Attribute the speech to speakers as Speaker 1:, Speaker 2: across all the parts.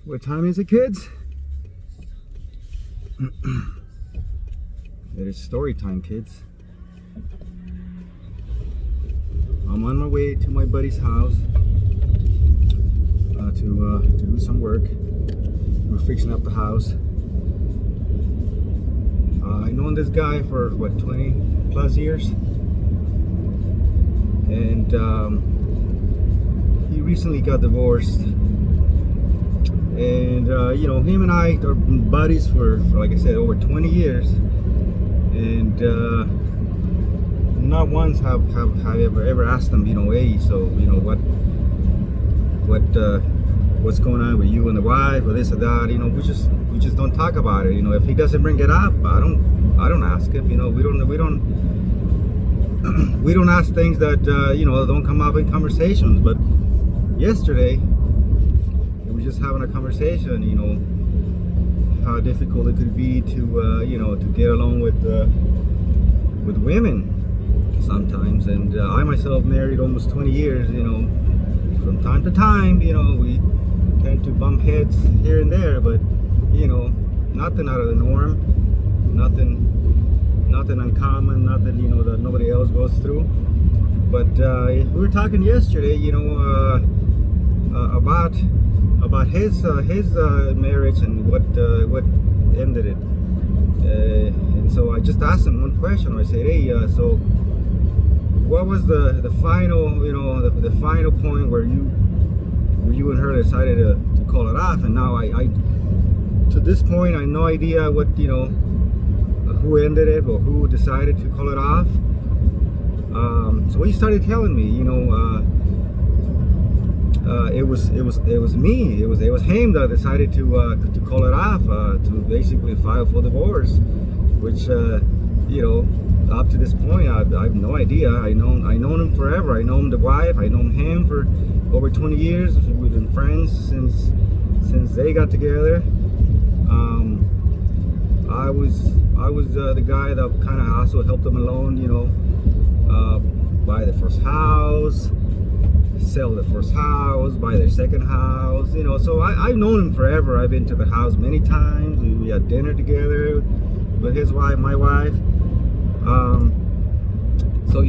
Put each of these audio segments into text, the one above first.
Speaker 1: What time is it, kids? It is story time, kids. I'm on my way to my buddy's house to do some work. We're fixing up the house. I've known this guy for what, 20 plus years, and he recently got divorced. And you know, him and I are buddies for like I said, over 20 years, and not once have I ever asked him, you know, hey, so you know what's going on with you and the wife or this or that. You know, we just don't talk about it. You know, if he doesn't bring it up, I don't ask him. You know, we don't we don't ask things that you know, don't come up in conversations. But yesterday we were just having a conversation, you know, how difficult it could be to you know, to get along with women sometimes. And I myself married almost 20 years, you know, from time to time, you know, we tend to bump heads here and there, but you know, nothing out of the norm, nothing uncommon, nothing, you know, that nobody else goes through. But we were talking yesterday, you know, about his marriage and what ended it. And so I just asked him one question. I said, hey, so what was the final, you know, the final point where you and her decided to call it off? And now I to this point, I have no idea what, you know, who ended it or who decided to call it off. So he started telling me, you know, it was me. It was him that decided to call it off, to basically file for divorce, which you know, up to this point, I have no idea. I known him forever. I known the wife. I known him for over 20 years. We've been friends since they got together. I was the guy that kind of also helped them along, you know, buy the first house, sell the first house, buy their second house, you know. So I've known him forever. I've been to the house many times. We had dinner together with his wife, my wife. So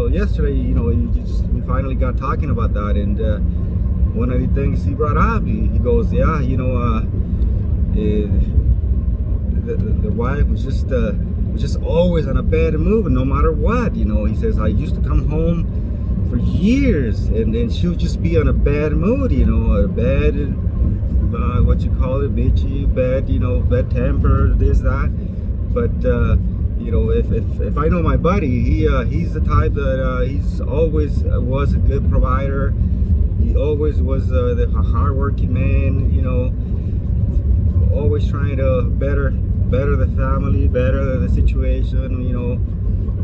Speaker 1: yesterday, you know, we finally got talking about that, and one of the things he brought up, he goes, yeah, you know, the wife was just always on a bad mood, no matter what, you know. He says, I used to come home for years, and then she would just be on a bad mood, you know, a bad, what you call it, bitchy, bad, you know, bad temper, this, that. But you know, if I know my buddy, he's the type that he's always was a good provider. He always was the hardworking man, you know, always trying to better the family, better the situation, you know,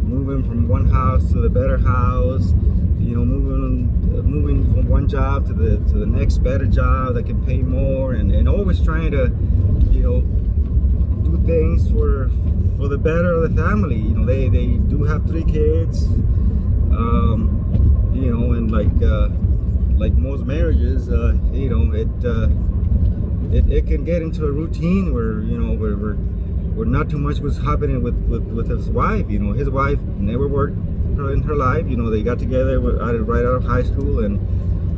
Speaker 1: moving from one house to the better house, you know, moving from one job to the next better job that can pay more, and always trying to, you know, do things for the better of the family. You know, they do have 3 kids, you know, and like most marriages, you know, it can get into a routine where, you know, where not too much was happening with his wife. You know, his wife never worked in her life. You know, they got together right out of high school, and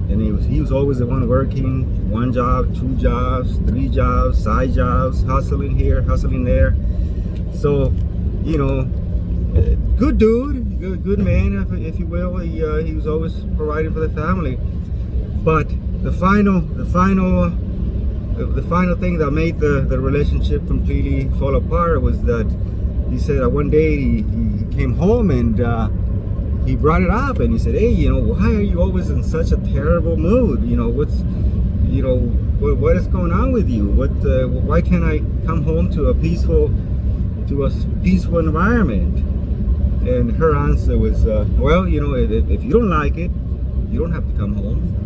Speaker 1: he was always the one working, 1 job, 2 jobs, 3 jobs, side jobs, hustling here, hustling there. So, you know, good dude, good man, if you will. He was always providing for the family. But the final thing that made the relationship completely fall apart was that he said that one day he came home, and he brought it up, and he said, hey, you know, why are you always in such a terrible mood? You know, what is going on with you? Why can't I come home to a peaceful environment? And her answer was, well, you know, if you don't like it, you don't have to come home.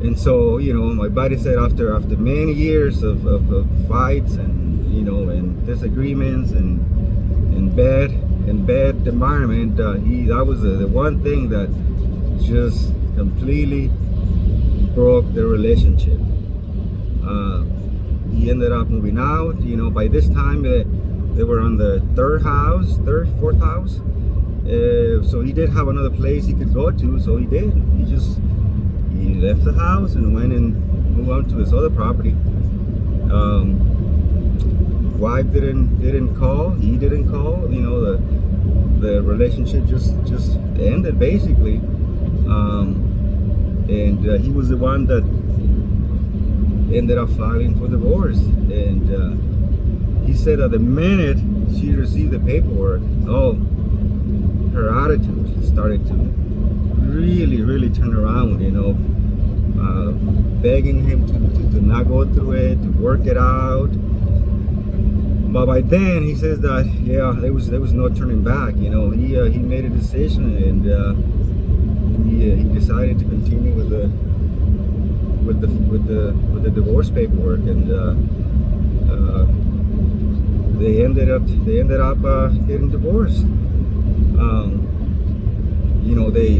Speaker 1: And so, you know, my buddy said after many years of fights and, you know, and disagreements and bad environment, that was the one thing that just completely broke the relationship. He ended up moving out. You know, by this time they were on the fourth house. So he did have another place he could go to. So he did. He left the house and went and moved on to his other property. Wife didn't call. He didn't call. You know, the relationship just ended basically. And he was the one that ended up filing for divorce. And he said that the minute she received the paperwork, her attitude started to really turn around, you know, begging him to not go through it, to work it out. But by then he says that there was no turning back. You know, he made a decision, and he decided to continue with the divorce paperwork, and they ended up getting divorced. You know, they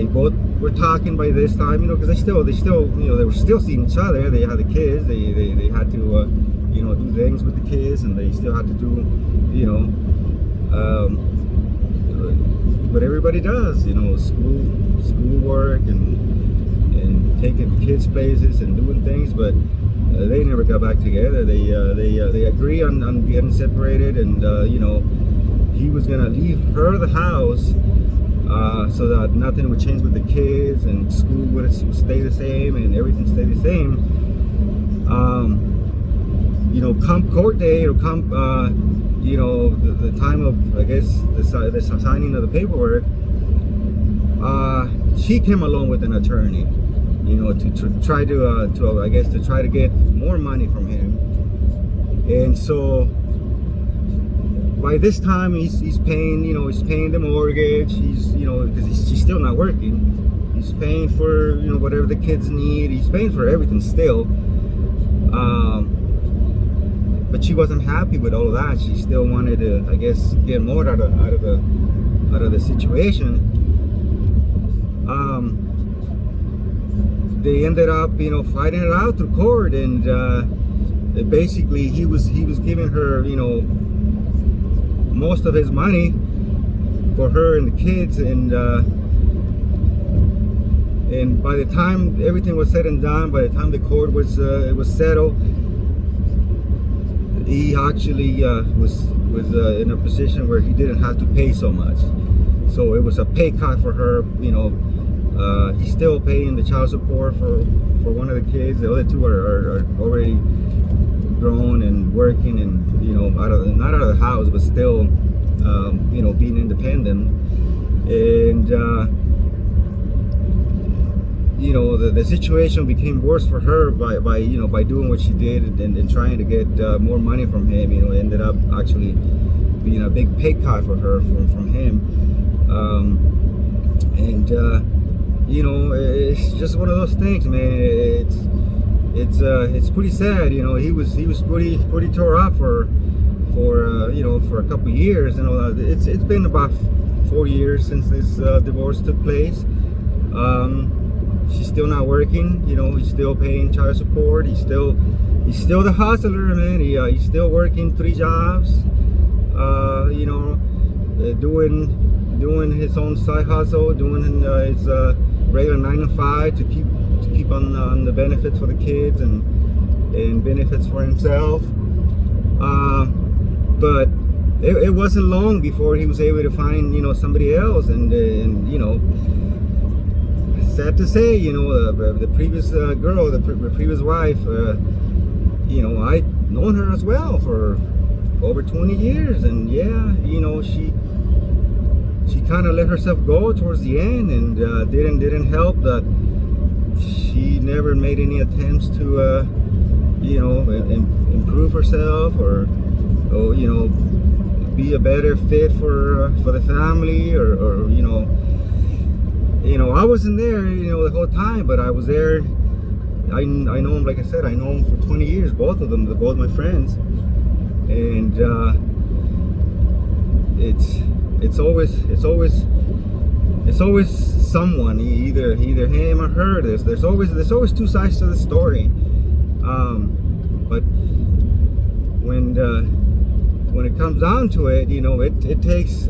Speaker 1: both were talking by this time, you know, because they still, you know, they were still seeing each other. They had the kids. They had to, you know, do things with the kids, and they still had to do, you know, what everybody does, you know, schoolwork and taking the kids places and doing things. But they never got back together. They agree on getting separated, and you know, he was gonna leave her the house so that nothing would change with the kids, and school would stay the same, and everything stay the same. You know, come court day, or come you know, the time of, I guess, the signing of the paperwork, she came along with an attorney, you know, to try to get more money from him. And so by this time he's paying, you know, he's paying the mortgage. He's, you know, because she's still not working. He's paying for, you know, whatever the kids need. He's paying for everything still. But she wasn't happy with all of that. She still wanted to, I guess, get more out of the situation. They ended up, you know, fighting it out through court, and basically he was giving her, you know, most of his money for her and the kids, and by the time everything was said and done, by the time the court was settled, he actually was in a position where he didn't have to pay so much. So it was a pay cut for her, you know. He's still paying the child support for one of the kids. The other two are already grown and working, and, you know, not out of the house, but still, you know, being independent. And you know, the situation became worse for her by you know, by doing what she did, and trying to get more money from him. You know, it ended up actually being a big pay cut for her from him. And you know, it's just one of those things, man. It's pretty sad. You know, he was pretty tore up for you know, for a couple of years. You know, it's been about 4 years since this divorce took place. She's still not working. You know, he's still paying child support. He's still the hustler, man. He's still working 3 jobs. You know, doing his own side hustle, doing his regular 9 to 5 to keep on the benefits for the kids and benefits for himself. But it wasn't long before he was able to find, you know, somebody else, and you know, sad to say, you know, the previous girl, the previous wife, you know, I'd known her as well for over 20 years, and yeah, you know, she kind of let herself go towards the end, and didn't help that she never made any attempts to you know, improve herself, or you know, be a better fit for the family, or you know, I wasn't there, you know, the whole time, but I was there. I know him, like I said, I know him for 20 years, both of them. They're both my friends, and it's always someone, either him or her. There's always 2 sides to the story. But when it comes down to it, you know, it takes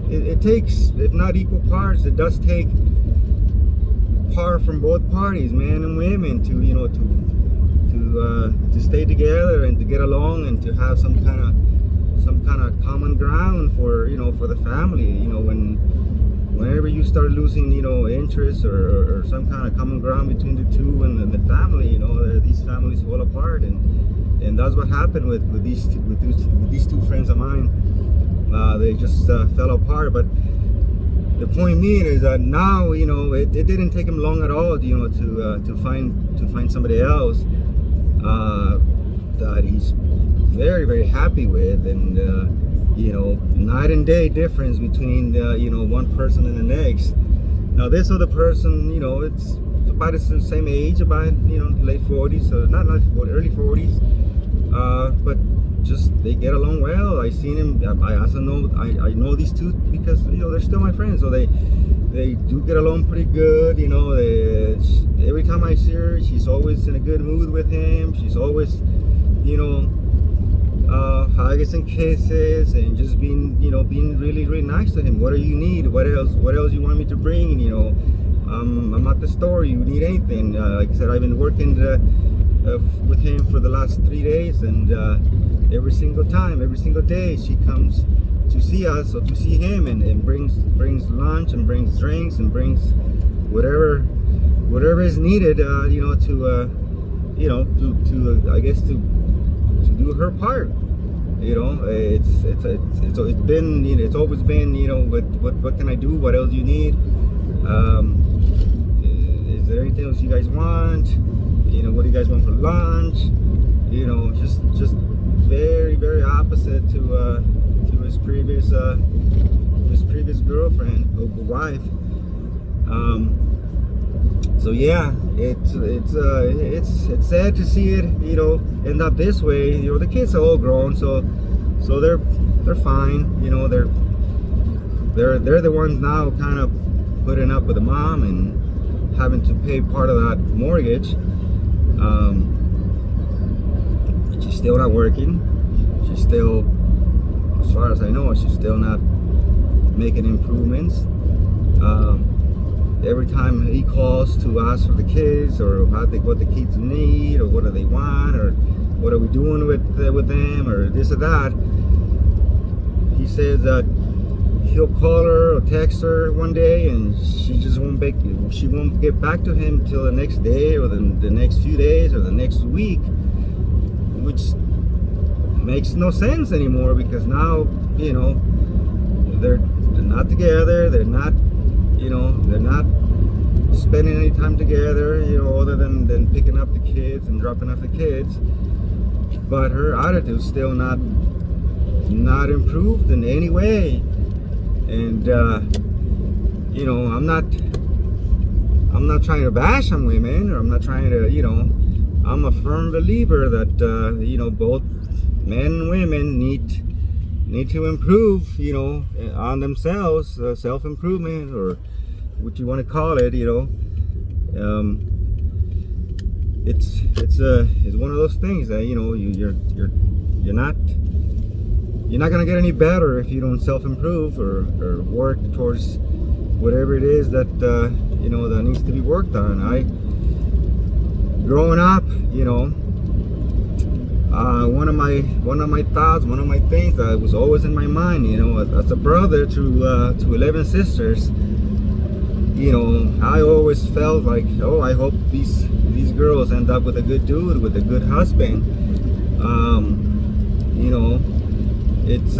Speaker 1: if not equal parts, it does take part from both parties, man and women, to you know to stay together and to get along and to have some kind of common ground for for the family. You know, whenever you start losing interest or some kind of common ground between the two and the family, you know, these families fall apart, and that's what happened with these two friends of mine. They just fell apart. But the point being is that now, you know, it didn't take him long at all, you know, to find somebody else that he's very, very happy with, and you know, night and day difference between you know, one person and the next. Now this other person, you know, it's about the same age, about, you know, late 40s, so not late 40s, early 40s, but just they get along well. I seen him. I also know I know these two because, you know, they're still my friends, so they do get along pretty good. You know, every time I see her, she's always in a good mood with him. She's always, you know, hugs and kisses, and just being really, really nice to him. What do you need? What else you want me to bring? You know, I'm at the store. You need anything? Like I said, I've been working with him for the last 3 days, and every single day she comes to see us or to see him, and brings lunch and brings drinks and brings whatever is needed, you know, to I guess to do her part. You know, it's been, you know, it's always been, you know, what can I do? What else do you need? Is there anything else you guys want? You know, what do you guys want for lunch? You know, just very, very opposite to his previous girlfriend or wife. So yeah, it's sad to see it, you know, end up this way. You know, the kids are all grown, so they're fine. You know, they're the ones now kind of putting up with the mom and having to pay part of that mortgage. She's still not working. She's still, as far as I know, she's still not making improvements. Every time he calls to ask for the kids, or what the kids need, or what do they want, or what are we doing with them, or this or that, he says that he'll call her or text her one day, and she won't get back to him till the next day, or the next few days, or the next week, which makes no sense anymore, because now, you know, they're not together. They're not, you know, they're not spending any time together, you know, other than picking up the kids and dropping off the kids. But her attitude's still not improved in any way. And you know, I'm not trying to bash on women, or I'm not trying to, you know, I'm a firm believer that you know, both men and women need to improve, you know, on themselves, self-improvement, or what you want to call it, you know. It's one of those things that, you know, you're not gonna get any better if you don't self-improve or work towards whatever it is that you know, that needs to be worked on. Growing up, you know, one of my thoughts, one of my things that was always in my mind, you know, as a brother to 11 sisters, you know, I always felt like, oh, I hope these girls end up with a good dude, with a good husband. You know, it's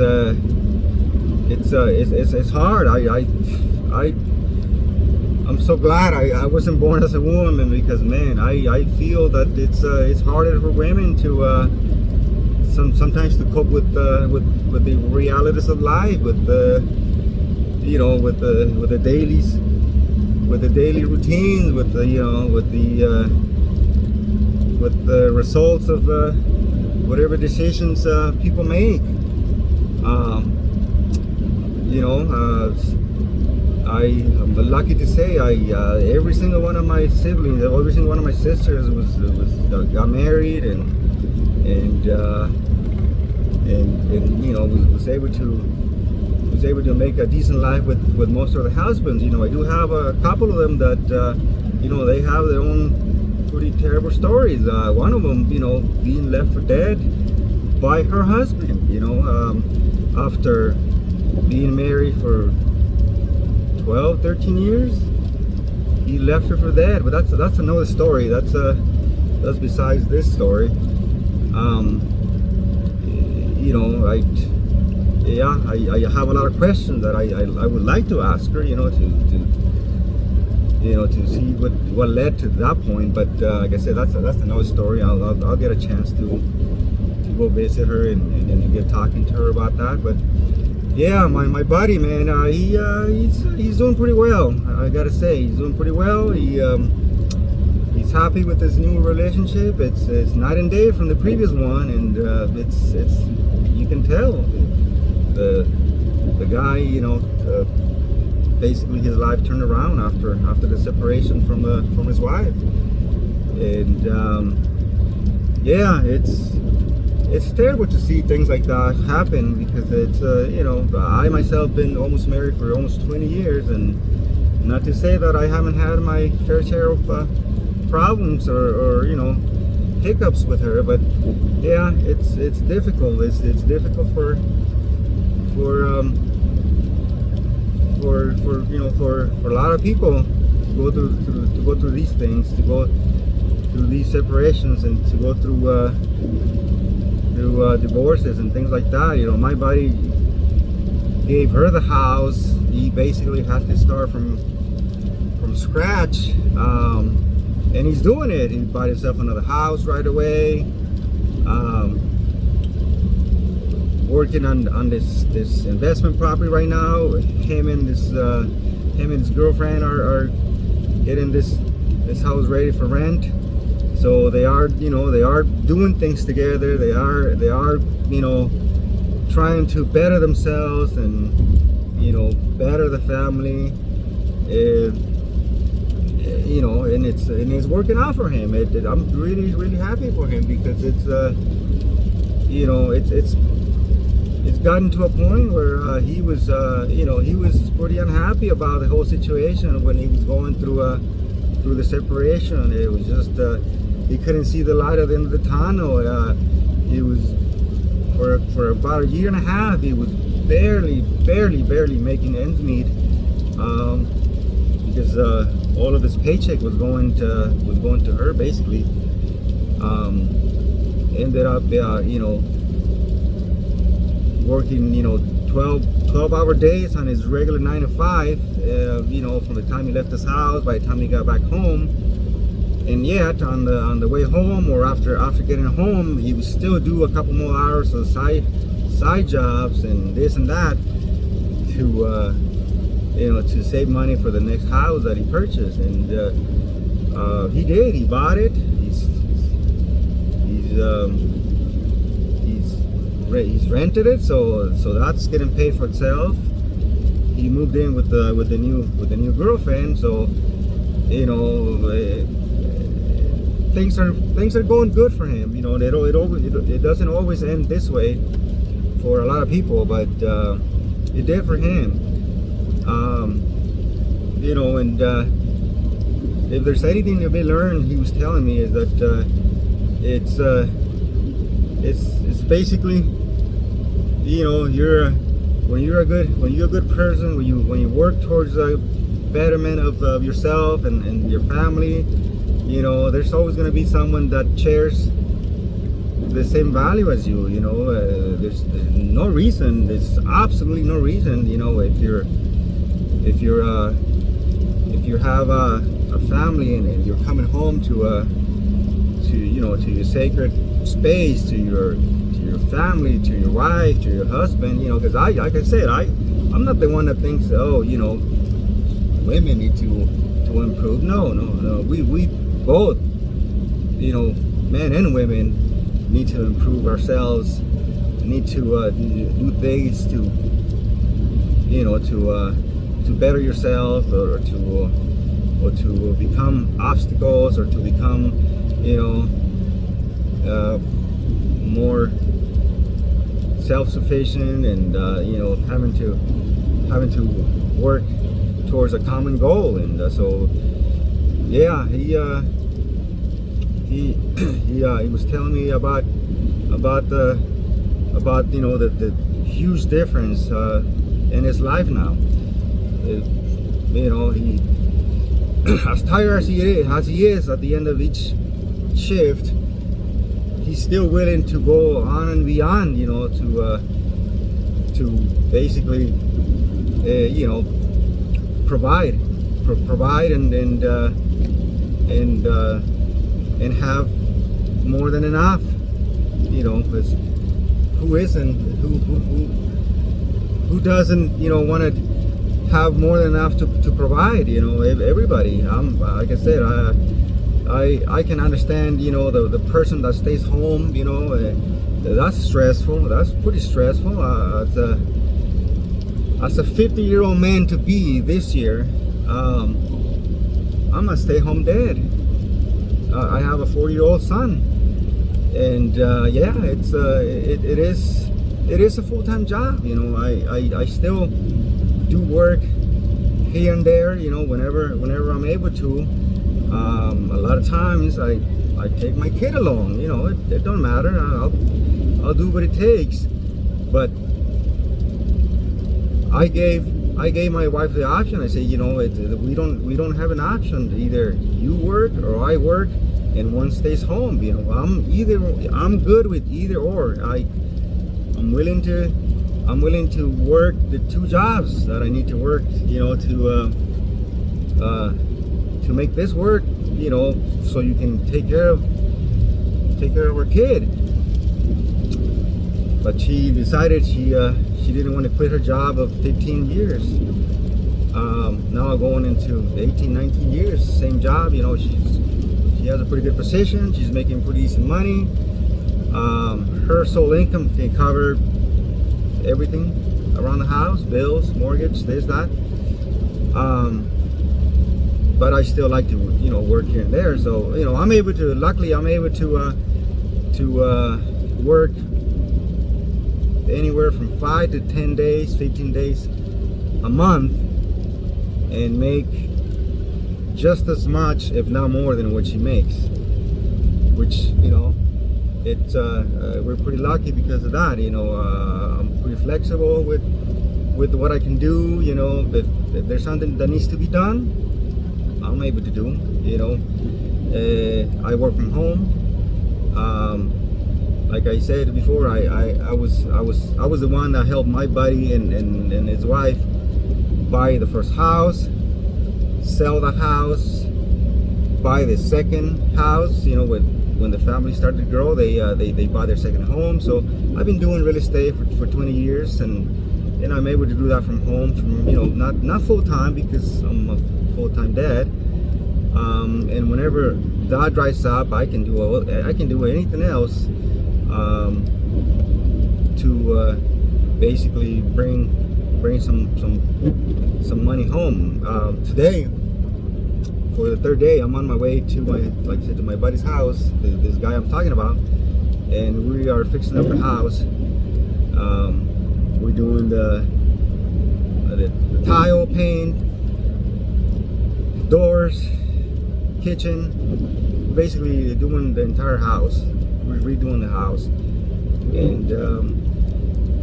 Speaker 1: hard. I'm so glad I wasn't born as a woman, because, man, I feel that it's harder for women to sometimes to cope with the realities of life, with the, you know, with the dailies, with the daily routines, with the, you know, with the results of whatever decisions people make. You know, I'm lucky to say every single one of my siblings, every single one of my sisters got married and you know was able to make a decent life with most of the husbands. You know, I do have a couple of them that you know, they have their own pretty terrible stories. One of them, you know, being left for dead by her husband. You know, after being married for 12, 13 years, he left her for dead. But that's another story. That's besides this story. You know, I have a lot of questions that I would like to ask her. You know, to see what led to that point. But like I said, that's another story. I'll get a chance to go visit her and get talking to her about that. But yeah, my buddy, man, he's doing pretty well. I gotta say, he's doing pretty well. He's happy with his new relationship. It's night and day from the previous one, and it's you can tell the guy, you know, basically his life turned around after the separation from his wife, and yeah, it's terrible to see things like that happen, because it's you know, I myself been almost married for almost 20 years, and not to say that I haven't had my fair share of problems or you know, hiccups with her, but yeah, it's difficult. It's difficult for you know, for a lot of people to go through these things, to go through these separations, and to go through divorces and things like that. You know, my buddy gave her the house. He basically had to start from scratch, and he's doing it. He bought himself another house right away. Working on this investment property right now. Him and his girlfriend are getting this house ready for rent. So they are, you know, they are doing things together. They are, you know, trying to better themselves and, you know, better the family. You know, and it's working out for him. I'm really happy for him, because it's you know, it's gotten to a point where he was you know, he was pretty unhappy about the whole situation when he was going through the separation. It was just he couldn't see the light at the end of the tunnel. He was for about a year and a half, he was barely making ends meet, because all of his paycheck was going to her, basically. Ended up you know, working, you know, 12-hour days on his regular 9 to 5, you know, from the time he left his house, by the time he got back home. And yet on the way home, or after getting home, he would still do a couple more hours of side jobs and this and that to you know, to save money for the next house that he purchased. And he did. He bought it. He's rented it, so that's getting paid for itself. He moved in with the new girlfriend, so you know, things are going good for him. You know, it doesn't always end this way for a lot of people, but it did for him. You know, and if there's anything to be learned, he was telling me, is that it's basically, you know, when you're a good person, when you work towards a betterment of yourself and your family, you know, there's always going to be someone that shares the same value as you. You know, there's no reason, there's absolutely no reason, you know, if you have a family and you're coming home to you know, to your sacred space, to your family, to your wife, to your husband, you know, because like I said, I'm not the one that thinks, oh, you know, women need to improve. No, we both, you know, men and women, need to improve ourselves, need to do things to, you know, to better yourself, or to become obstacles, or to become, you know, more self-sufficient, and you know, having to work towards a common goal. And so yeah, he was telling me about you know, the huge difference in his life now. You know, he as tired as he is at the end of each shift, he's still willing to go on and beyond, you know, to basically you know, provide and have more than enough, you know, because who doesn't, you know, want to have more than enough to provide, you know? Everybody. Like I said, I can understand, you know, the person that stays home, you know, that's stressful. That's pretty stressful. As a 50-year-old man to be this year, I'm gonna stay home dad. I have a 4-year-old son, and yeah, it is a full-time job. You know, I still do work here and there, you know, whenever I'm able to. A lot of times I take my kid along, you know, it don't matter. I'll do what it takes. But I gave my wife the option. I say, you know, we don't have an option. Either you work or I work, and one stays home. You know, I'm good with either or. I'm willing to work the 2 jobs that I need to work, you know, to make this work, you know, so you can take care of our kid. But she decided she didn't want to quit her job of 15 years. Now going into 18, 19 years, same job. You know, she has a pretty good position. She's making pretty decent money. Her sole income can cover everything around the house, bills, mortgage, this, that. But I still like to, you know, work here and there. So, you know, luckily I'm able to work anywhere from 5 to 10 days, 15 days a month, and make just as much, if not more, than what she makes. Which, you know, we're pretty lucky because of that. You know, I'm pretty flexible with what I can do. You know, if there's something that needs to be done, I'm able to do. You know, I work from home. Like I said before, I was the one that helped my buddy and his wife buy the first house, sell the house, buy the second house. You know, when the family started to grow, they bought their second home. So I've been doing real estate for 20 years, and I'm able to do that from home, from, you know, not full time because I'm a full-time dad. And whenever that dries up, I can do anything else to basically bring some money home. Today, for the 3rd day, I'm on my way to like I said, to my buddy's house, this guy I'm talking about, and we are fixing up the house. We're doing the tile, paint, doors, kitchen, basically doing the entire house. We're redoing the house, and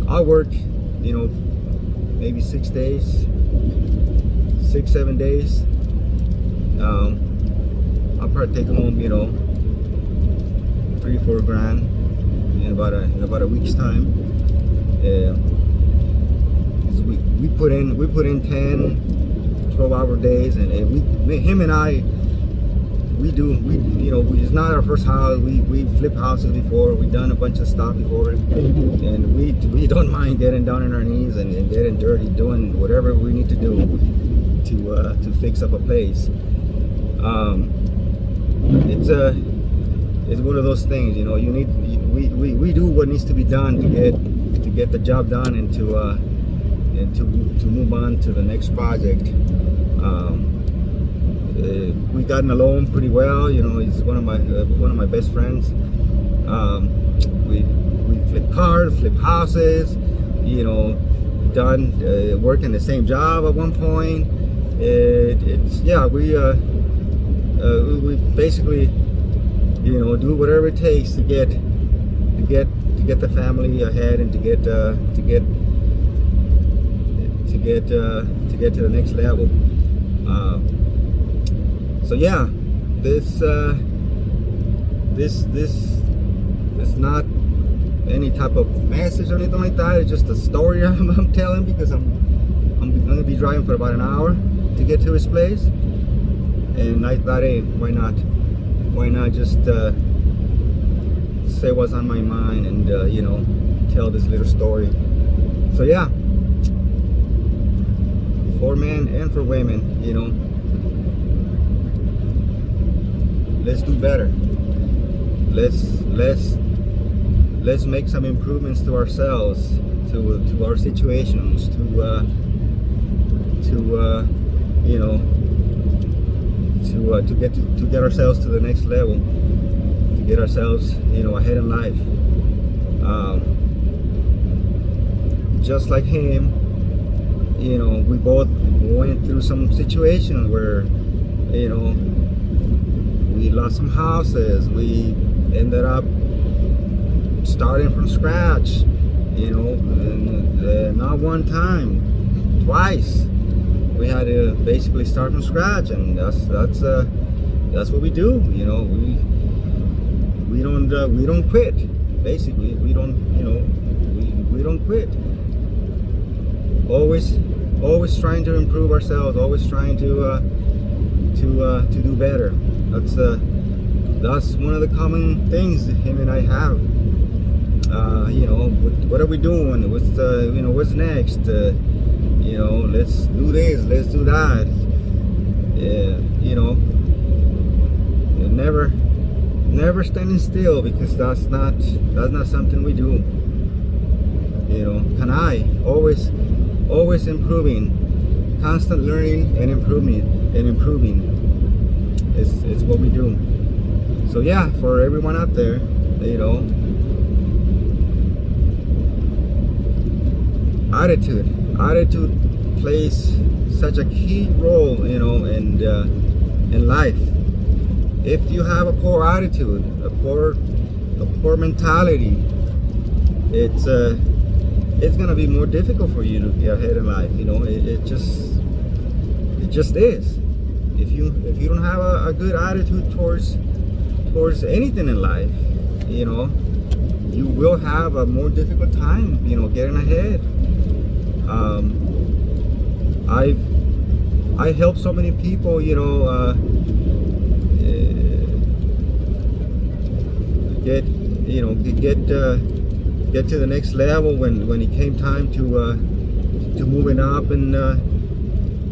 Speaker 1: I'll work, you know, maybe 6 days, 6-7 days. I'll probably take home, you know, 3-4 grand in about a week's time. We put in 10-12-hour days, and him and I, you know, it's not our first house. We flipped houses before. We've done a bunch of stuff before, and we don't mind getting down on our knees and getting dirty, doing whatever we need to do to fix up a place. It's one of those things, you know. We do what needs to be done to get the job done, and and to move on to the next project. We gotten along pretty well. You know, he's one of my best friends. We flip cars, flip houses. You know, done working the same job at one point. We basically, you know, do whatever it takes to get the family ahead and to get to the next level. So yeah, this is not any type of message or anything like that. It's just a story I'm telling, because I'm gonna be driving for about an hour to get to his place, and I thought, hey, why not just say what's on my mind and you know, tell this little story. So yeah, for men and for women, you know, let's do better. Let's make some improvements to ourselves, to our situations, to you know, to get ourselves to the next level, to get ourselves, you know, ahead in life. Just like him, you know, we both went through some situations where, you know, we lost some houses. We ended up starting from scratch, you know, and not one time, twice. We had to basically start from scratch, and that's what we do. You know, we don't quit. Basically, we don't quit. Always trying to improve ourselves. Always trying to do better. That's one of the common things that him and I have. You know, what are we doing? What's next? You know, let's do this, let's do that. You know, never standing still, because that's not something we do. You know, can I always improving, constant learning and improving. It's what we do. So yeah, for everyone out there, you know, attitude plays such a key role, you know, in life. If you have a poor attitude, a poor mentality, it's gonna be more difficult for you to get ahead in life. You know, it just is. If you don't have a good attitude towards anything in life, you know, you will have a more difficult time, you know, getting ahead. I help so many people, you know, get to the next level when it came time to moving up and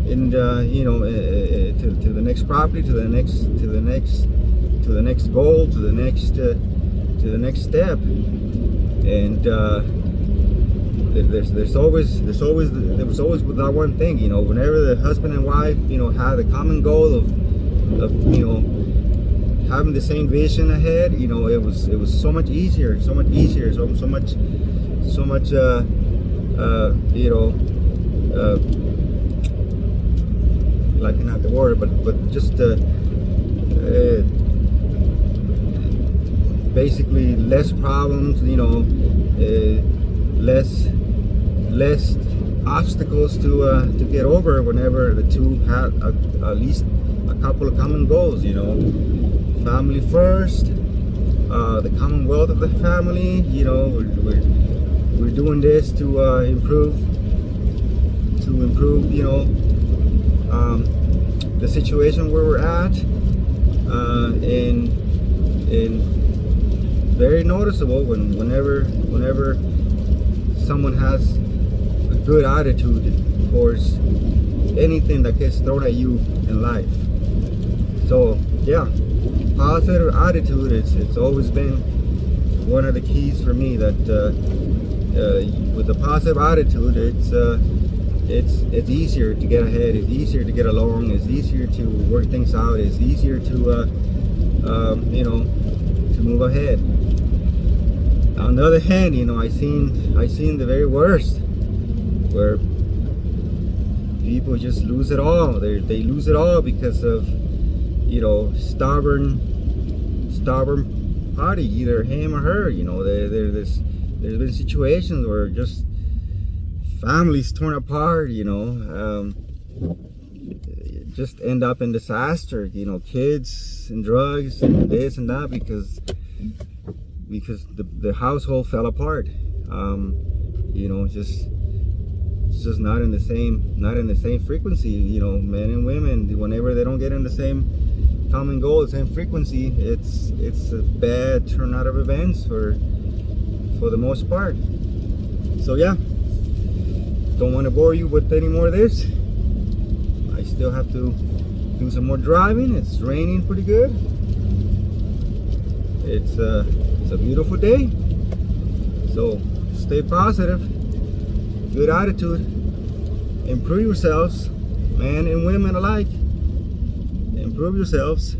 Speaker 1: you know, to the next property, to the next goal, to the next step. And there was always that one thing, you know, whenever the husband and wife, you know, had a common goal of you know, having the same vision ahead, you know, it was so much easier, so much you know, like, not the word, but just basically less problems, you know, less obstacles to get over whenever the two had at least a couple of common goals, you know. Family first, the commonwealth of the family, you know, we're doing this to improve, you know, the situation where we're at, and very noticeable whenever someone has a good attitude towards anything that gets thrown at you in life. So yeah, positive attitude, it's always been one of the keys for me, that with a positive attitude, it's easier to get ahead. It's easier to get along. It's easier to work things out. It's easier to you know, to move ahead. On the other hand, you know, I seen the very worst, where people just lose it all. They lose it all because of, you know, stubborn party, either him or her. You know, there's been situations where just families torn apart, you know, just end up in disaster, you know, kids and drugs and this and that, because the household fell apart. You know, it's just not in the same frequency. You know, men and women, whenever they don't get in the same common goal, the same frequency, it's a bad turnout of events for the most part. So yeah, don't want to bore you with any more of this. I still have to do some more driving. It's raining pretty good. It's a beautiful day. So stay positive, good attitude, improve yourselves, men and women alike. Improve yourselves.